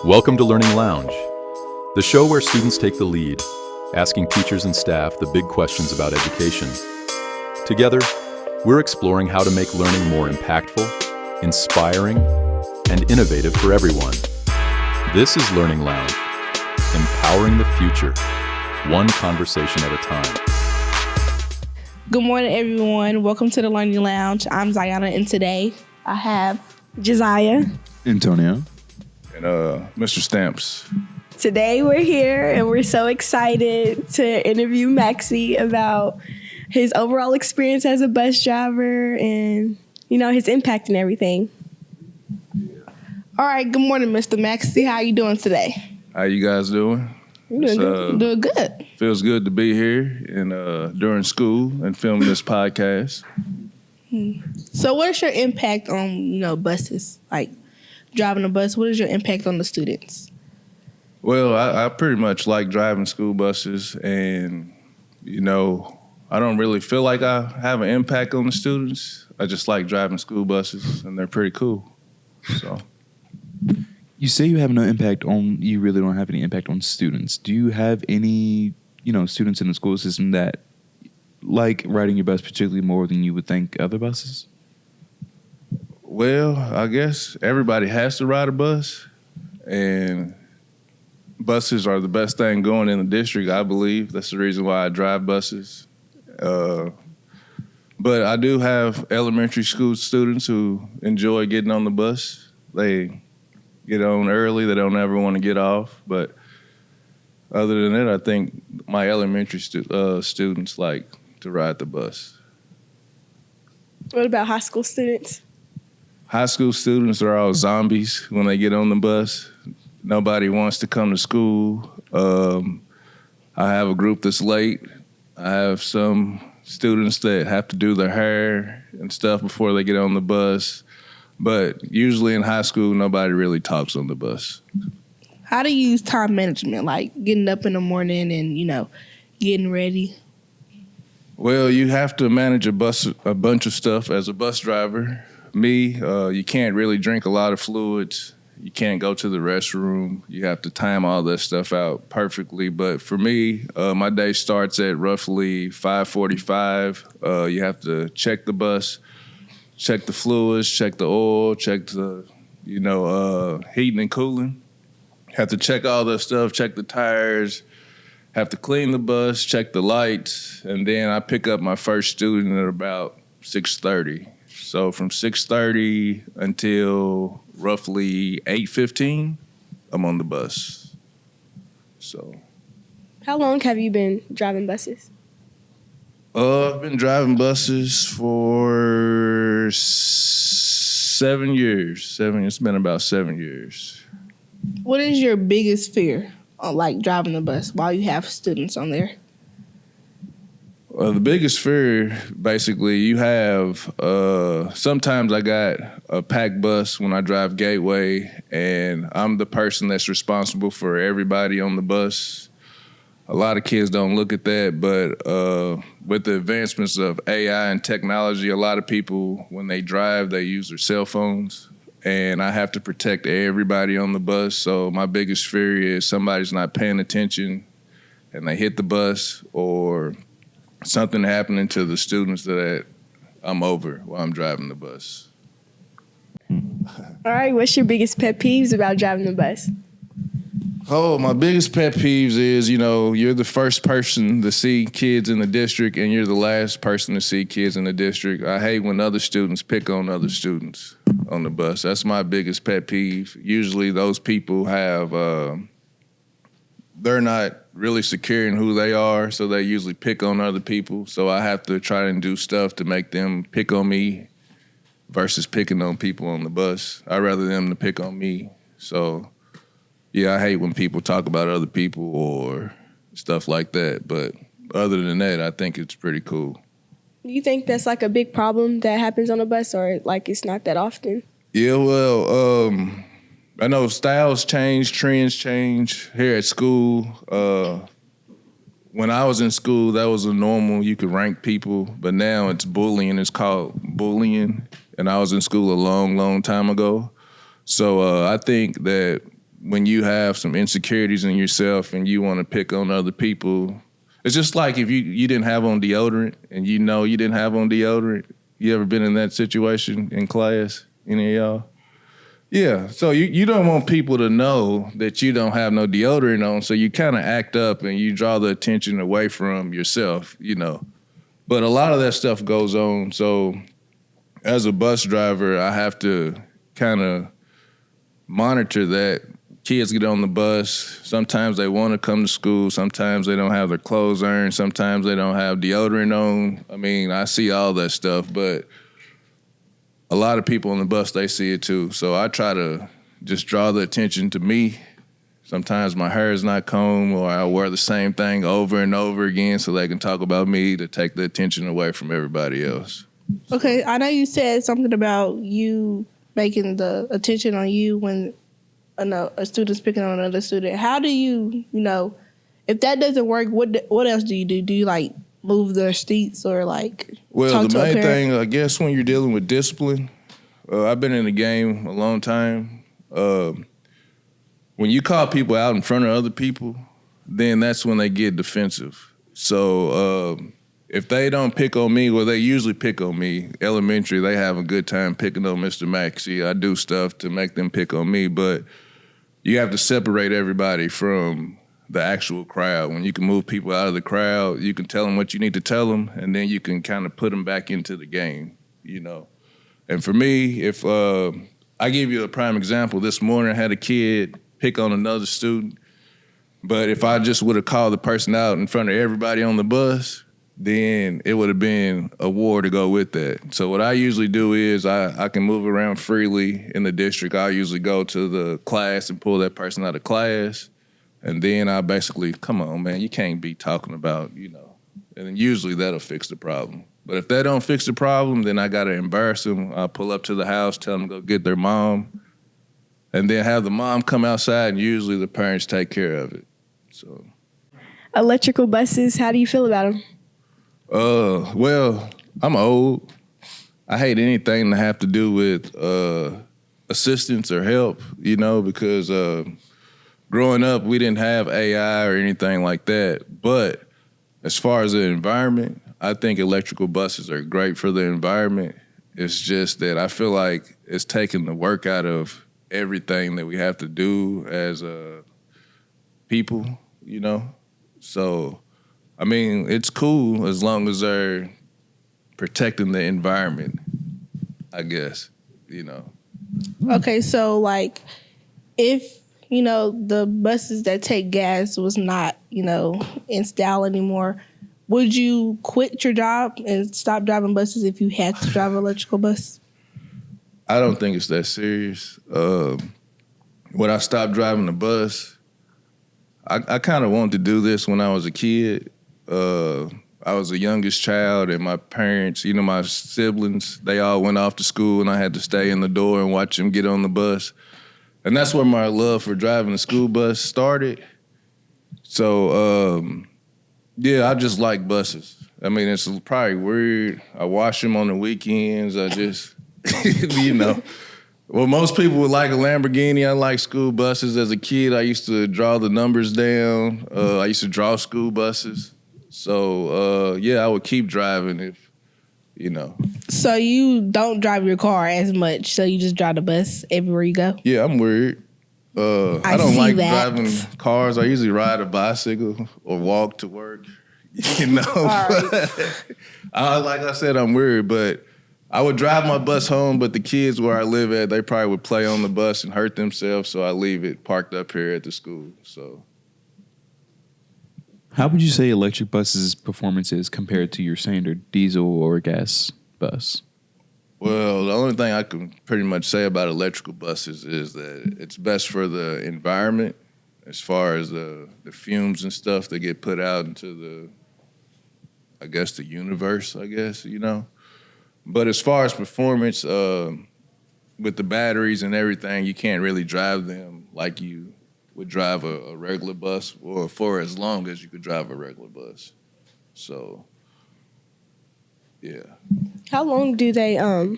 Welcome to Learning Lounge, the show where students take the lead, asking teachers and staff the big questions about education. Together, we're exploring how to make learning more impactful, inspiring, and innovative for everyone. This is Learning Lounge, empowering the future, one conversation at a time. Good morning, everyone. Welcome to the Learning Lounge. I'm Xiyonna, and today I have Jaziyah, Antonio, and Mr. Stamps. Today we're here and we're so excited to interview Maxie about his overall experience as a bus driver and, his impact and everything. All right, good morning, Mr. Maxie. How are you doing today? How you guys doing? Doing good. Feels good to be here and during school and filming this podcast. So what is your impact on, buses? Like driving a bus, what is your impact on the students? Well, I pretty much like driving school buses and, I don't really feel like I have an impact on the students. I just like driving school buses and they're pretty cool. So. You say you have no impact on, you really don't have any impact on students. Do you have any, students in the school system that like riding your bus particularly more than you would think other buses? Well, I guess everybody has to ride a bus, and buses are the best thing going in the district, I believe. That's the reason why I drive buses. But I do have elementary school students who enjoy getting on the bus. They get on early. They don't ever want to get off. But other than that, I think my elementary students like to ride the bus. What about high school students? High school students are all zombies when they get on the bus. Nobody wants to come to school. I have a group that's late. I have some students that have to do their hair and stuff before they get on the bus. But usually in high school, nobody really talks on the bus. How do you use time management, like getting up in the morning and, getting ready? Well, you have to manage a bunch of stuff as a bus driver. Me, you can't really drink a lot of fluids. You can't go to the restroom. You have to time all that stuff out perfectly. But for me, my day starts at roughly 5:45. You have to check the bus, check the fluids, check the oil, check the, heating and cooling. Have to check all that stuff, check the tires, have to clean the bus, check the lights, and then I pick up my first student at about 6:30. So from 6:30 until roughly 8:15, I'm on the bus. So. How long have you been driving buses? I've been driving buses for 7 years. It's been about 7 years. What is your biggest fear on like driving the bus while you have students on there? The biggest fear, basically, you have, sometimes I got a packed bus when I drive Gateway, and I'm the person that's responsible for everybody on the bus. A lot of kids don't look at that, but with the advancements of AI and technology, a lot of people, when they drive, they use their cell phones, and I have to protect everybody on the bus. So my biggest fear is somebody's not paying attention, and they hit the bus, or something happening to the students that I'm over while I'm driving the bus. All right, what's your biggest pet peeves about driving the bus? Oh, my biggest pet peeves is, you're the first person to see kids in the district and you're the last person to see kids in the district. I hate when other students pick on other students on the bus. That's my biggest pet peeve. Usually those people have, they're not really secure in who they are, so they usually pick on other people. So I have to try and do stuff to make them pick on me versus picking on people on the bus. I'd rather them to pick on me. So, yeah, I hate when people talk about other people or stuff like that. But other than that, I think it's pretty cool. Do you think that's like a big problem that happens on a bus, or like it's not that often? Yeah, well, I know styles change, trends change here at school. When I was in school, that was a normal, you could rank people, but now it's bullying. It's called bullying, and I was in school a long, long time ago. So I think that when you have some insecurities in yourself and you want to pick on other people. It's just like if you didn't have on deodorant and you know you didn't have on deodorant. You ever been in that situation in class? Any of y'all? Yeah. So you don't want people to know that you don't have no deodorant on, so you kind of act up and you draw the attention away from yourself, you know. But a lot of that stuff goes on. So as a bus driver, I have to kind of monitor that. Kids get on the bus. Sometimes they want to come to school. Sometimes they don't have their clothes on. Sometimes they don't have deodorant on. I mean, I see all that stuff, but a lot of people on the bus, they see it too. So I try to just draw the attention to me. Sometimes my hair is not combed, or I wear the same thing over and over again so they can talk about me to take the attention away from everybody else. Okay, I know you said something about you making the attention on you when a student's picking on another student. How do you if that doesn't work, what else do you do? Do you like move their seats or like Well, talk the to a main parent? thing, I guess, when you're dealing with discipline, I've been in the game a long time. When you call people out in front of other people, then that's when they get defensive. So if they don't pick on me, well, they usually pick on me. Elementary, they have a good time picking on Mr. Maxie. I do stuff to make them pick on me, but you have to separate everybody from the actual crowd. When you can move people out of the crowd, you can tell them what you need to tell them, and then you can kind of put them back into the game, you know. And for me, if I give you a prime example, this morning I had a kid pick on another student, but if I just would have called the person out in front of everybody on the bus, then it would have been a war to go with that. So what I usually do is I can move around freely in the district. I usually go to the class and pull that person out of class. And then I basically, come on, man, you can't be talking about, and then usually that'll fix the problem. But if that don't fix the problem, then I got to embarrass them. I'll pull up to the house, tell them to go get their mom, and then have the mom come outside, and usually the parents take care of it. So, Electrical buses, how do you feel about them? Well, I'm old. I hate anything to have to do with assistance or help, because growing up, we didn't have AI or anything like that. But as far as the environment, I think electrical buses are great for the environment. It's just that I feel like it's taking the work out of everything that we have to do as people, So, I mean, it's cool as long as they're protecting the environment, I guess, Okay, so like if the buses that take gas was not in style anymore, would you quit your job and stop driving buses if you had to drive an electrical bus? I don't think it's that serious. When I stopped driving the bus, I kind of wanted to do this when I was a kid. I was the youngest child, and my parents, my siblings, they all went off to school, and I had to stay in the door and watch them get on the bus. And that's where my love for driving the school bus started. So, I just like buses. I mean, it's probably weird. I wash them on the weekends. I just, Well, most people would like a Lamborghini. I like school buses. As a kid, I used to draw the numbers down. I used to draw school buses. So, I would keep driving if, So you don't drive your car as much, so you just drive the bus everywhere you go? Yeah, I'm weird. I don't like driving cars. I usually ride a bicycle or walk to work, All right. Like I said, I'm weird, but I would drive my bus home, but the kids where I live at, they probably would play on the bus and hurt themselves, so I leave it parked up here at the school, so. How would you say electric buses' performance is compared to your standard diesel or gas bus? Well, the only thing I can pretty much say about electrical buses is that it's best for the environment as far as the fumes and stuff that get put out into the universe, But as far as performance, with the batteries and everything, you can't really drive them like you would drive a regular bus, or for as long as you could drive a regular bus. So, yeah. How long do they how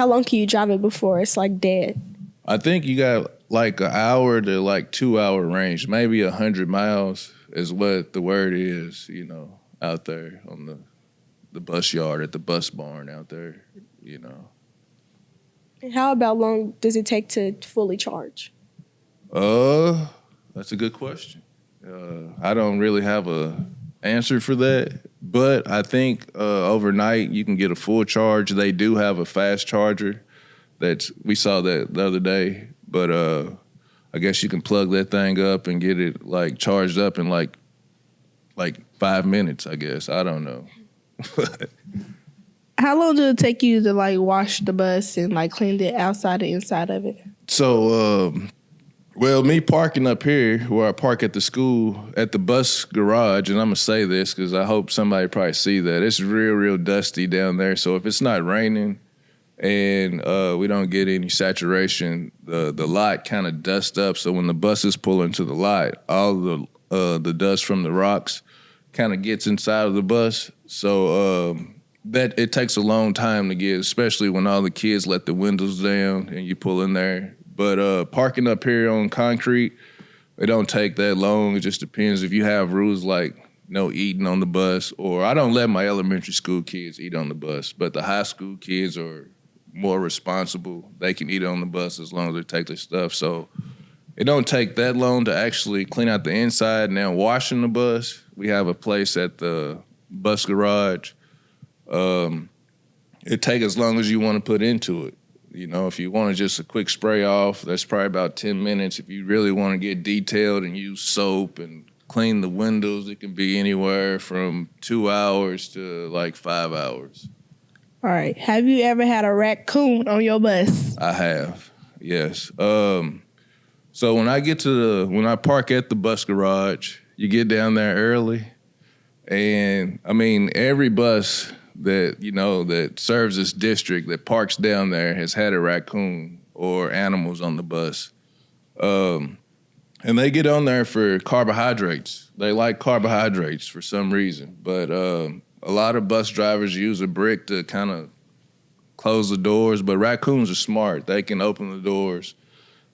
long can you drive it before it's like dead? I think you got like an hour to like 2 hour range, maybe 100 miles is what the word is, you know, out there on the bus yard at the bus barn out there, you know. And how about long does it take to fully charge? That's a good question. I don't really have a answer for that, but I think overnight you can get a full charge. They do have a fast charger we saw that the other day, but I guess you can plug that thing up and get it like charged up in like 5 minutes, I guess. I don't know. How long did it take you to like wash the bus and like clean the outside and inside of it? So, well, me parking up here where I park at the school, at the bus garage, and I'm going to say this because I hope somebody probably see that. It's real dusty down there. So if it's not raining and we don't get any saturation, the lot kind of dusts up. So when the buses pull into the lot, all the dust from the rocks kind of gets inside of the bus. So that it takes a long time to get, especially when all the kids let the windows down and you pull in there. But parking up here on concrete, it don't take that long. It just depends if you have rules like no eating on the bus, or I don't let my elementary school kids eat on the bus, but the high school kids are more responsible. They can eat on the bus as long as they take their stuff. So it don't take that long to actually clean out the inside. Now washing the bus, we have a place at the bus garage. It takes as long as you want to put into it. You know, if you want just a quick spray off, that's probably about 10 minutes. If you really want to get detailed and use soap and clean the windows, it can be anywhere from 2 hours to like 5 hours. All right. Have you ever had a raccoon on your bus? I have, yes. So when I park at the bus garage, you get down there early, and I mean every bus that, you know, that serves this district that parks down there has had a raccoon or animals on the bus. And they get on there for carbohydrates. They like carbohydrates for some reason. But a lot of bus drivers use a brick to kind of close the doors. But raccoons are smart. They can open the doors.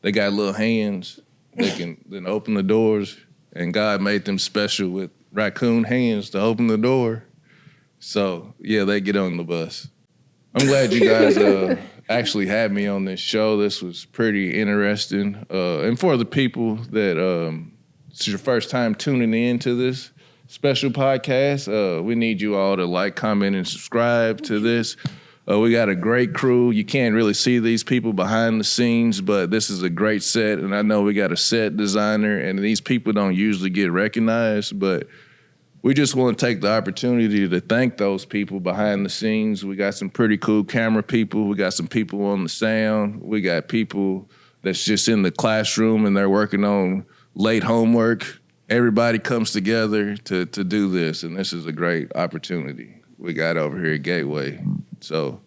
They got little hands. They can then open the doors. And God made them special with raccoon hands to open the door. So, yeah, they get on the bus. I'm glad you guys actually had me on this show. This was pretty interesting. And for the people that it's your first time tuning in to this special podcast, we need you all to like, comment, and subscribe to this. We got a great crew. You can't really see these people behind the scenes, but this is a great set. And I know we got a set designer, and these people don't usually get recognized, but we just want to take the opportunity to thank those people behind the scenes. We got some pretty cool camera people. We got some people on the sound. We got people that's just in the classroom and they're working on late homework. Everybody comes together to do this, and this is a great opportunity we got over here at Gateway. So,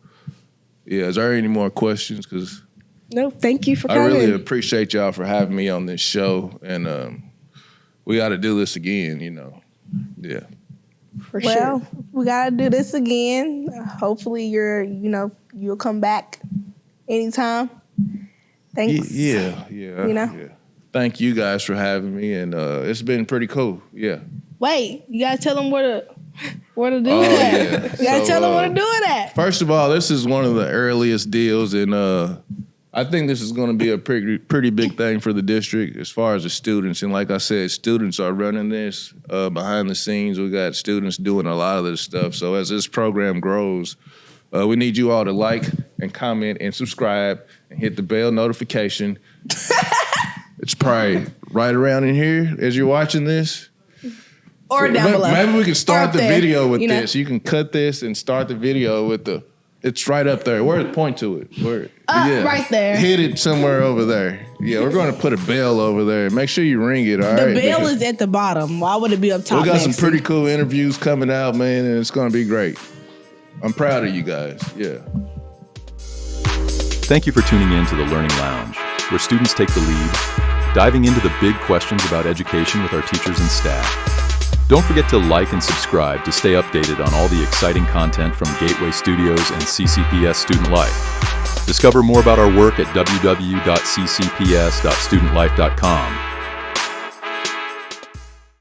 yeah, is there any more questions? Because No, thank you for coming. I really appreciate y'all for having me on this show, and we got to do this again, you know. Yeah. For sure. We gotta do this again. Hopefully you'll come back anytime. Thanks. Yeah. You know? Yeah. Thank you guys for having me, and it's been pretty cool. Yeah. Wait, you gotta tell them where to do Oh, that. yeah. You gotta So, tell them where to do it at. First of all, this is one of the earliest deals, and I think this is going to be a pretty big thing for the district as far as the students. And like I said, students are running this behind the scenes. We got students doing a lot of this stuff. So as this program grows, we need you all to like and comment and subscribe and hit the bell notification. It's probably right around in here as you're watching this. Or down below. Maybe we can start the there, video with you know? this. You can cut this and start the video with it's right up there. Point to it. Right there. Hit it somewhere over there. Yeah, we're going to put a bell over there. Make sure you ring it, all The right? bell is at the bottom. Why would it be up top? We got some Maxie? pretty cool interviews coming out, man, and it's going to be great. I'm proud of you guys. Yeah. Thank you for tuning in to the Learning Lounge, where students take the lead, diving into the big questions about education with our teachers and staff. Don't forget to like and subscribe to stay updated on all the exciting content from Gateway Studios and CCPS Student Life. Discover more about our work at www.ccps.studentlife.com.